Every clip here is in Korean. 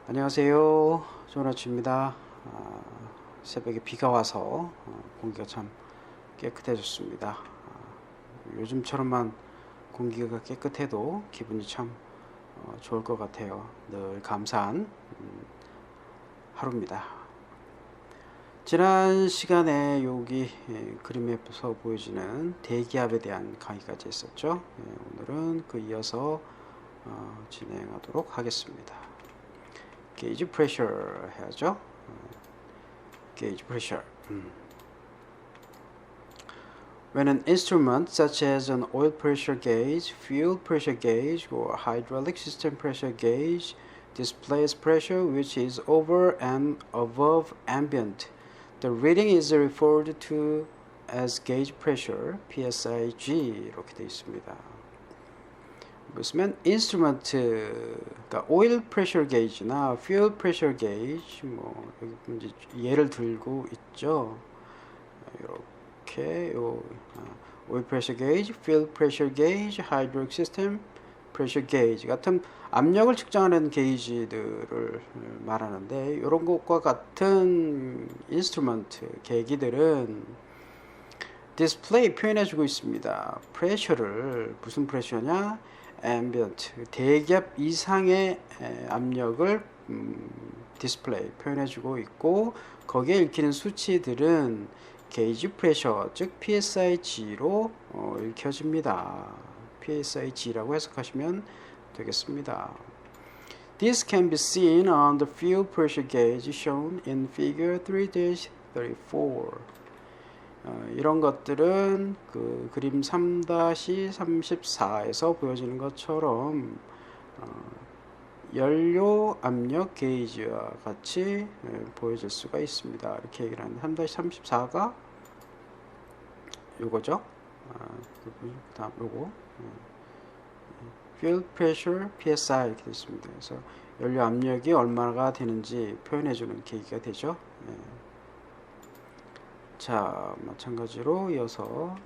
안녕하세요. 좋은 아침입니다. 새벽에 비가 와서 공기가 참 깨끗해졌습니다. 요즘처럼만 공기가 깨끗해도 기분이 참 좋을 것 같아요. 늘 감사한 하루입니다. 지난 시간에 여기 그림에서 보여지는 대기압에 대한 강의까지 했었죠. 오늘은 그 이어서 진행하도록 하겠습니다. 게이지 프레셔 해야죠. 게이지 프레셔. When an instrument such as an oil pressure gauge, fuel pressure gauge, or hydraulic system pressure gauge displays pressure which is over and above ambient, the reading is referred to as gauge pressure, PSIG 이렇게 되어 있습니다. 무슨 인스트루먼트, 그러니까 오일 프레셔 게이지나 퓨얼 프레셔 게이지 뭐 여기 이제 예를 들고 있죠. 이렇게 오일 프레셔 게이지, 퓨얼 프레셔 게이지, 하이드로릭 시스템 프레셔 게이지 같은 압력을 측정하는 게이지들을 말하는데 이런 것과 같은 인스트루먼트 계기들은 디스플레이 표현해주고 있습니다. 프레셔를 무슨 프레셔냐? ambient 대기압 이상의 압력을 디스플레이 표현해주고 있고 거기에 읽히는 수치들은 게이지 프레셔 즉 PSIG로 읽혀집니다. PSIG라고 해석하시면 되겠습니다. This can be seen on the fuel pressure gauge shown in figure 3-34. 이런 것들은 그 그림 3-34에서 보여지는 것처럼 연료 압력 게이지와 같이 보여질 수가 있습니다. 이렇게 얘기를 하는데 3-34가 요거죠. 그 다음 요거 fuel pressure PSI 이렇게 되어 있습니다. 그래서 연료 압력이 얼마가 되는지 표현해주는 계기가 되죠. 자, 마찬가지로 이어서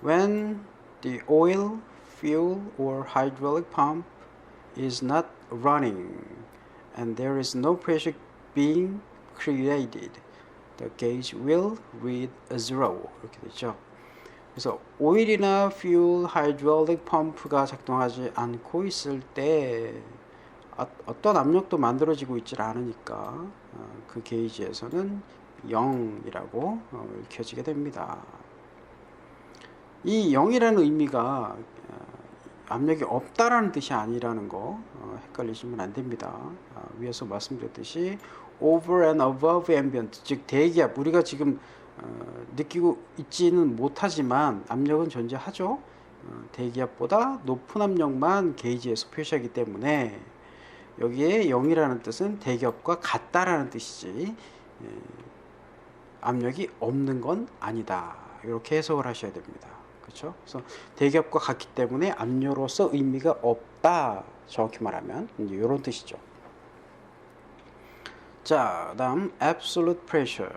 When the oil, fuel or hydraulic pump is not running and there is no pressure being created, the gauge will read a zero. 이렇게 되죠. 그래서 오일이나 퓨el, 하이드롤릭 펌프가 작동하지 않고 있을 때 어떤 압력도 만들어지고 있지 않으니까 그 게이지에서는 0이라고 읽혀지게 됩니다. 이 0이라는 의미가 압력이 없다라는 뜻이 아니라는 거 헷갈리시면 안 됩니다. 위에서 말씀드렸듯이 over and above ambient 즉 대기압 우리가 지금 느끼고 있지는 못하지만 압력은 존재하죠. 대기압보다 높은 압력만 게이지에서 표시하기 때문에 여기에 0이라는 뜻은 대기압과 같다라는 뜻이지 압력이 없는 건 아니다. 이렇게 해석을 하셔야 됩니다. 그렇죠? 그래서 대기압과 같기 때문에 압력으로서 의미가 없다. 정확히 말하면 이런 뜻이죠. 자, 다음 absolute pressure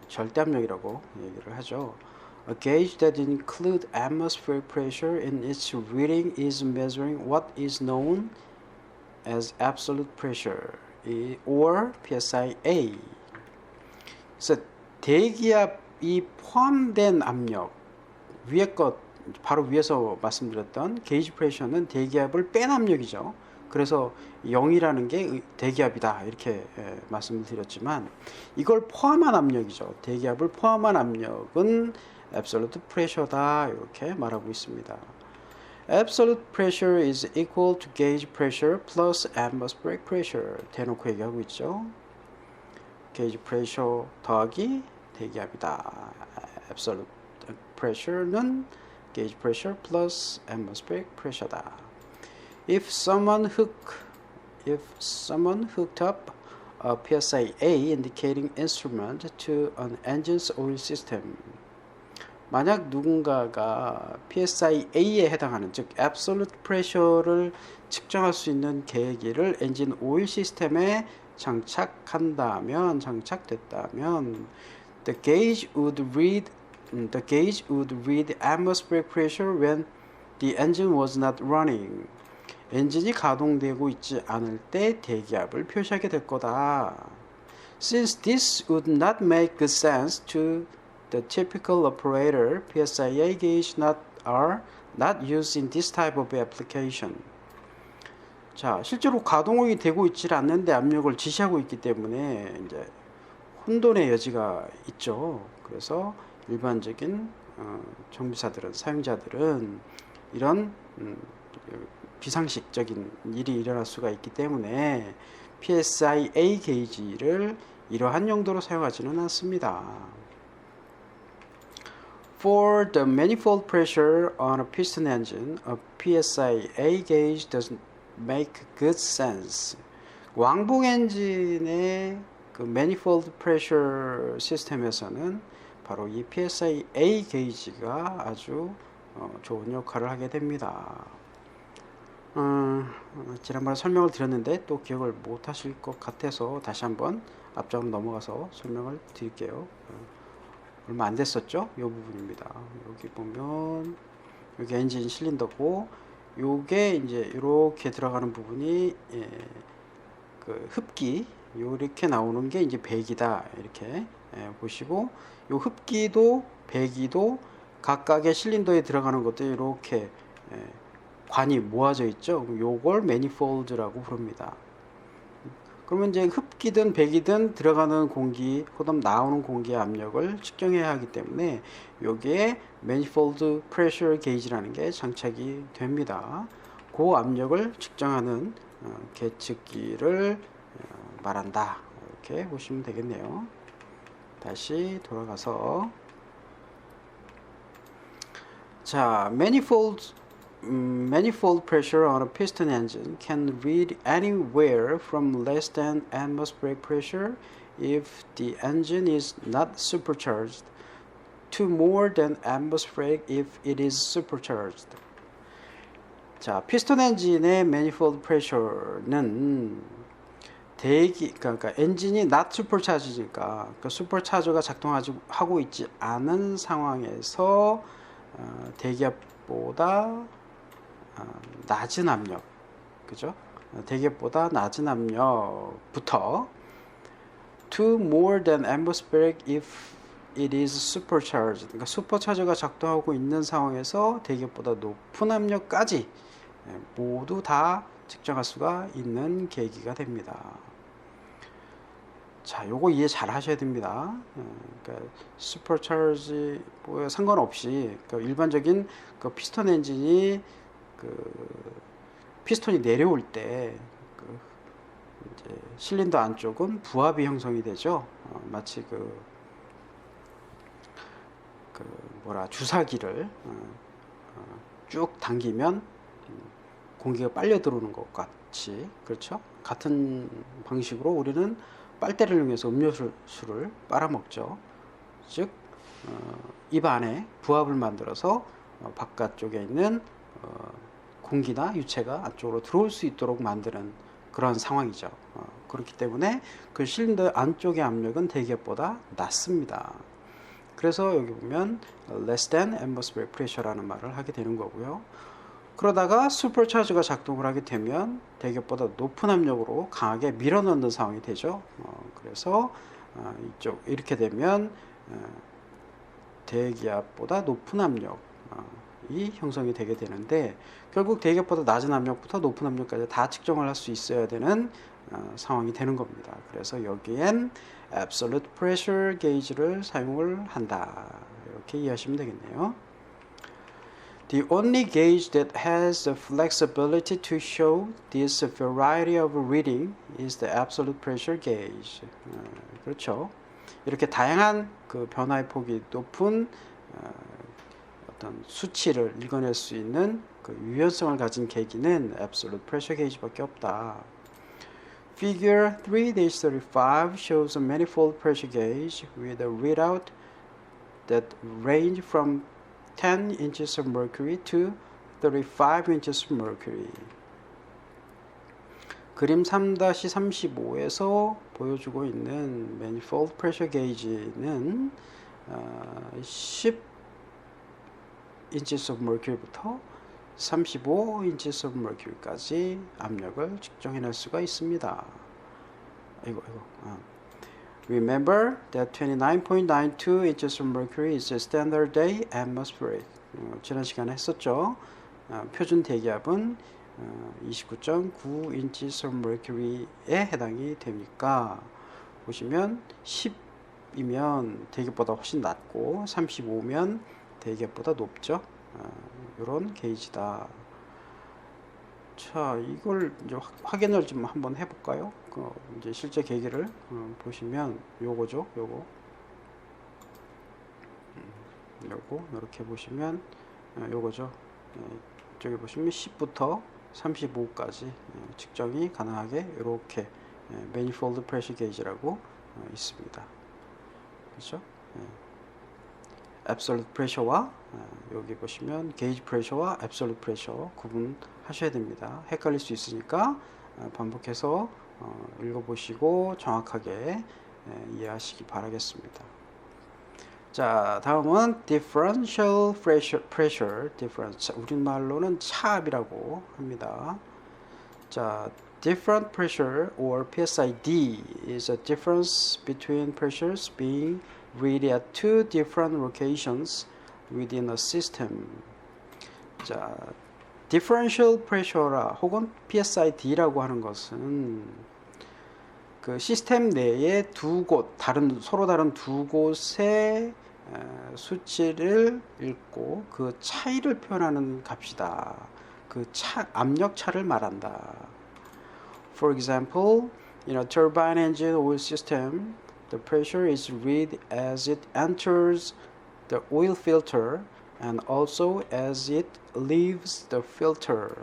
절대 압력이라고 얘기를 하죠. A gauge that includes atmospheric pressure in its reading is measuring what is known as absolute pressure or PSIA. 그래서 대기압이 포함된 압력 위에 것 바로 위에서 말씀드렸던 게이지 프레셔는 대기압을 뺀 압력이죠. 그래서 0이라는 게 대기압이다 이렇게 말씀을 드렸지만 이걸 포함한 압력이죠. 대기압을 포함한 압력은 absolute pressure다 이렇게 말하고 있습니다. Absolute pressure is equal to gauge pressure plus atmospheric pressure. 대놓고 얘기하고 있죠. gauge pressure 더하기 대기압이다. Absolute pressure는 gauge pressure plus atmospheric pressure다. If someone hooked up a PSIA indicating instrument to an engine's oil system. 만약 누군가가 PSIA에 해당하는 즉 absolute pressure를 측정할 수 있는 계기를 엔진 오일 시스템에 장착됐다면 the gauge would read atmospheric pressure when the engine was not running. 엔진이 가동되고 있지 않을 때 대기압을 표시하게 될 거다. Since this would not make good sense to the typical operator, PSIA gauge are not used in this type of application. 자, 실제로 가동이 되고 있지 않는데 압력을 지시하고 있기 때문에 이제 혼돈의 여지가 있죠. 그래서 일반적인 정비사들은, 사용자들은 이런 비상식적인 일이 일어날 수가 있기 때문에 PSIA 게이지를 이러한 용도로 사용하지는 않습니다. For the manifold pressure on a piston engine, a PSIA gauge doesn't make good sense. 왕복 엔진의 그 manifold pressure 시스템에서는 바로 이 PSIA 게이지가 아주 좋은 역할을 하게 됩니다. 지난번에 설명을 드렸는데 또 기억을 못 하실 것 같아서 다시 한번 앞장으로 넘어가서 설명을 드릴게요. 얼마 안 됐었죠? 이 부분입니다. 여기 보면 여기 엔진 실린더고 요게 이제 이렇게 들어가는 부분이 그 흡기 이렇게 나오는 게 이제 배기다 이렇게 보시고 요 흡기도 배기도 각각의 실린더에 들어가는 것도 이렇게 관이 모아져 있죠. 요걸 매니폴드라고 부릅니다. 그러면 이제 흡기든 배기든 들어가는 공기, 그다음 나오는 공기의 압력을 측정해야 하기 때문에 여기에 매니폴드 프레셔 게이지라는 게 장착이 됩니다. 그 압력을 측정하는 계측기를 말한다. 이렇게 보시면 되겠네요. 다시 돌아가서 자, manifold pressure on a piston engine can read anywhere from less than atmospheric pressure if the engine is not supercharged to more than atmospheric if it is supercharged. 자, 피스톤 엔진의 manifold pressure는 그러니까 엔진이 not supercharged니까 그 슈퍼차저가 작동하고 있지 않은 상황에서 대기압보다 낮은 압력, 그죠? 대기압보다 낮은 압력부터 to more than atmospheric if it is supercharged. 그러니까 슈퍼차저가 작동하고 있는 상황에서 대기압보다 높은 압력까지 모두 다 측정할 수가 있는 계기가 됩니다. 자, 요거 이해 잘 하셔야 됩니다. 그러니까 슈퍼차지 뭐 상관없이 그러니까 일반적인 그 피스톤 엔진이 그 피스톤이 내려올 때 그 이제 실린더 안쪽은 부압이 형성이 되죠. 마치 주사기를 쭉 당기면 공기가 빨려 들어오는 것 같이, 그렇죠? 같은 방식으로 우리는 빨대를 이용해서 음료수를 빨아먹죠. 즉 입 안에 부압을 만들어서 바깥쪽에 있는 공기나 유체가 안쪽으로 들어올 수 있도록 만드는 그런 상황이죠. 그렇기 때문에 그 실린더 안쪽의 압력은 대기압보다 낮습니다. 그래서 여기 보면 less than atmospheric pressure라는 말을 하게 되는 거고요. 그러다가 슈퍼차저가 작동을 하게 되면 대기압보다 높은 압력으로 강하게 밀어넣는 상황이 되죠. 그래서 이렇게 되면 대기압보다 높은 압력이 형성이 되게 되는데 결국 대기압보다 낮은 압력부터 높은 압력까지 다 측정을 할 수 있어야 되는 상황이 되는 겁니다. 그래서 여기엔 absolute pressure gauge를 사용을 한다. 이렇게 이해하시면 되겠네요. The only gauge that has the flexibility to show this variety of reading is the absolute pressure gauge. 그렇죠. 이렇게 다양한 그 변화의 폭이 높은 어떤 수치를 읽어낼 수 있는 그 유연성을 가진 계기는 absolute pressure gauge밖에 없다. Figure 3-35 shows a manifold pressure gauge with a readout that range from 10 inches of mercury to 35 inches of mercury. 그림 3-35에서 보여주고 있는 manifold pressure gauge는 10 inches of mercury부터 35 inches of mercury까지 압력을 측정해낼 수가 있습니다. Remember that 29.92 inches of mercury is a standard day atmospheric. 지난 시간에 했었죠. 표준 대기압은 29.9 inches of mercury에 해당이 됩니까? 보시면 10이면 대기압보다 훨씬 낮고 35면 대기압보다 높죠. 이런 게이지다. 자, 이걸 이제 확인을 좀 한번 해볼까요? 이제 실제 계기를 보시면 요거죠, 요거 이렇게 보시면 요거죠. 저기 보시면 10부터 35까지 측정이 가능하게 이렇게 manifold pressure gauge라고 있습니다. 그렇죠? absolute pressure와 여기 보시면 gauge pressure와 absolute pressure 구분하셔야 됩니다. 헷갈릴 수 있으니까 반복해서 읽어보시고 정확하게 이해하시기 바라겠습니다. 자, 다음은 differential pressure, difference. 우리말로는 차압이라고 합니다. 자, different pressure or PSID is a difference between pressures being read at two different locations within a system. 자, differential pressure라 혹은 PSID라고 하는 것은 그 시스템 내에 두 곳, 서로 다른 두 곳의 수치를 읽고 그 차이를 표현하는 값이다. 그 압력 차를 말한다. For example, in a turbine engine oil system, the pressure is read as it enters the oil filter and also as it leaves the filter.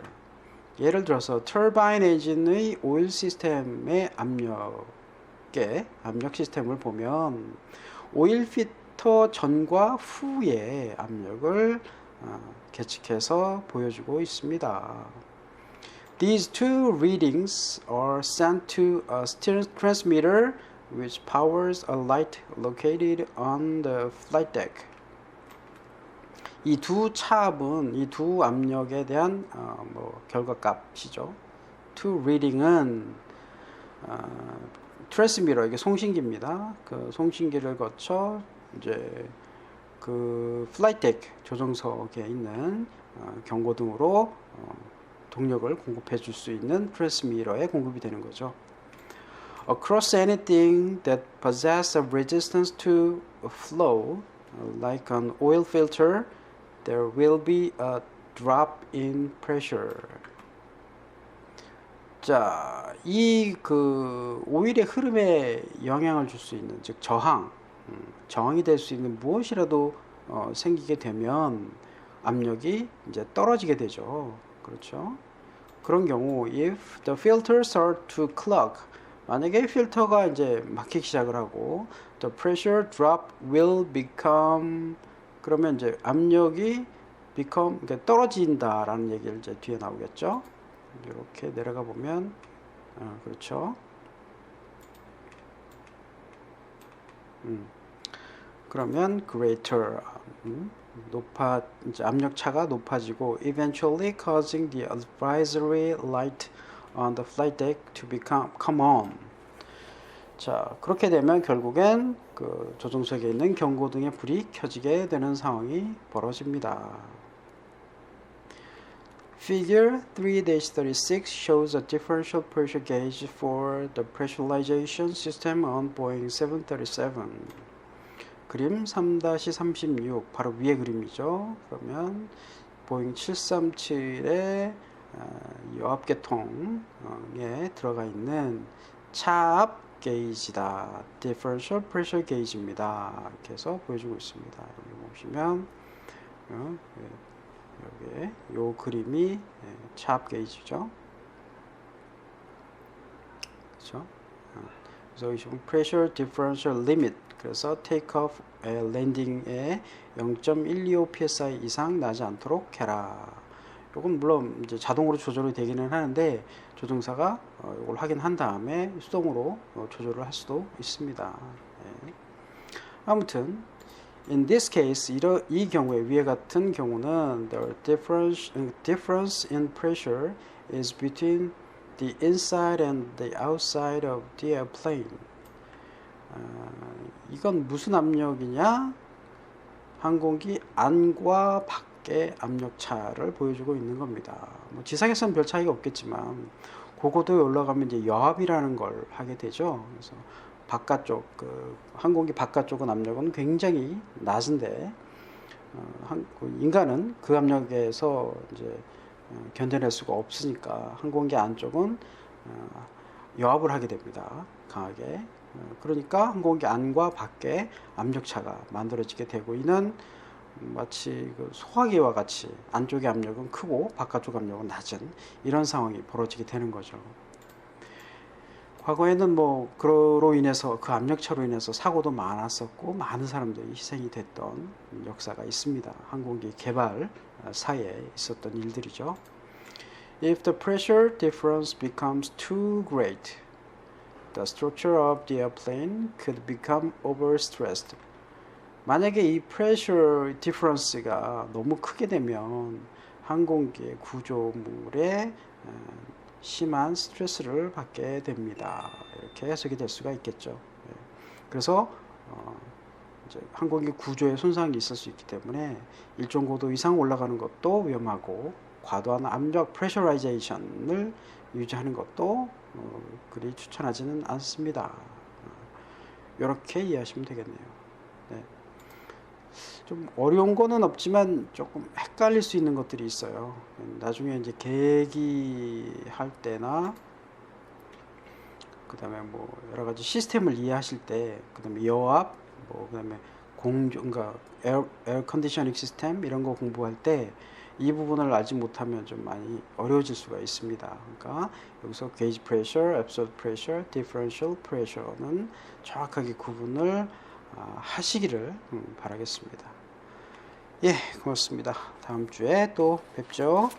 예를 들어서 터바인 엔진의 오일 시스템의 압력 시스템을 보면 오일 필터 전과 후의 압력을 계측해서 보여주고 있습니다. These two readings are sent to a steering transmitter which powers a light located on the flight deck. 이 두 차압은 이 두 압력에 대한 결과값이죠. To reading은 트랜스미터, 이게 송신기입니다. 그 송신기를 거쳐 이제 그 플라이트 덱 조정석에 있는 경고등으로 동력을 공급해 줄 수 있는 트랜스미터에 공급이 되는 거죠. Across anything that possesses a resistance to flow, like an oil filter, there will be a drop in pressure. 자, 이 그 오일의 흐름에 영향을 줄 수 있는, 즉 저항이 될 수 있는 무엇이라도 생기게 되면 압력이 이제 떨어지게 되죠. 그렇죠? 그런 경우, if the filter start to clog, 만약에 필터가 이제 막히기 시작을 하고, the pressure drop will become, 그러면 이제 압력이 become, 그러니까 떨어진다라는 얘기를 이제 뒤에 나오겠죠. 이렇게 내려가 보면, 그렇죠. 그러면 greater, 이제 압력 차가 높아지고, eventually causing the advisory light on the flight deck to come on. 자, 그렇게 되면 결국엔 그 조종석에 있는 경고등의 불이 켜지게 되는 상황이 벌어집니다. Figure 3-36 shows a differential pressure gauge for the pressurization system on Boeing 737. 그림 3-36, 바로 위에 그림이죠. 그러면 보잉 737의 여압계통에 들어가 있는 차압 게이지다. Differential pressure gauge입니다. 이렇게 해서 보여주고 있습니다. 여기 보시면 여기 요 그림이 차압 게이지죠. 그렇죠? 그래서 여기 보면 pressure differential limit. 그래서 takeoff, landing에 0.125 psi 이상 나지 않도록 해라. 이건 물론 이제 자동으로 조절이 되기는 하는데 조종사가 이걸 확인한 다음에 수동으로 조절을 할 수도 있습니다. 네. 아무튼 In this case, 이 경우에 위에 같은 경우는 the difference in pressure is between the inside and the outside of the airplane. 이건 무슨 압력이냐? 항공기 안과 밖의 압력 차를 보여주고 있는 겁니다. 뭐 지상에서는 별 차이가 없겠지만 고고도에 올라가면 이제 여합이라는 걸 하게 되죠. 그래서 바깥쪽 항공기 바깥쪽은 압력은 굉장히 낮은데 인간은 그 압력에서 이제 견뎌낼 수가 없으니까 항공기 안쪽은 여합을 하게 됩니다. 강하게. 그러니까 항공기 안과 밖에 압력차가 만들어지게 되고 이는 마치 소화기와 같이 안쪽의 압력은 크고 바깥쪽 압력은 낮은 이런 상황이 벌어지게 되는 거죠. 과거에는 뭐 그로 인해서 그 압력차로 인해서 사고도 많았었고 많은 사람들이 희생이 됐던 역사가 있습니다. 항공기 개발 사이에 있었던 일들이죠. If the pressure difference becomes too great, the structure of the airplane could become overstressed. 만약에 이 pressure difference가 너무 크게 되면 항공기의 구조물에 심한 스트레스를 받게 됩니다. 이렇게 해석이 될 수가 있겠죠. 그래서 이제 항공기 구조에 손상이 있을 수 있기 때문에 일정 고도 이상 올라가는 것도 위험하고 과도한 압력 프레셔라이제이션을 유지하는 것도 그리 추천하지는 않습니다. 이렇게 이해하시면 되겠네요. 네. 좀 어려운 거는 없지만 조금 헷갈릴 수 있는 것들이 있어요. 나중에 이제 계기할 때나 그 다음에 뭐 여러 가지 시스템을 이해하실 때, 그 다음에 여압, 뭐 그 다음에 그러니까 에어 컨디셔닝 시스템 이런 거 공부할 때 이 부분을 알지 못하면 좀 많이 어려워질 수가 있습니다. 그러니까 여기서 게이지 프레셔, 앱솔루트 프레셔, 디퍼런셜 프레셔는 정확하게 구분을 하시기를 바라겠습니다. 예, 고맙습니다. 다음 주에 또 뵙죠.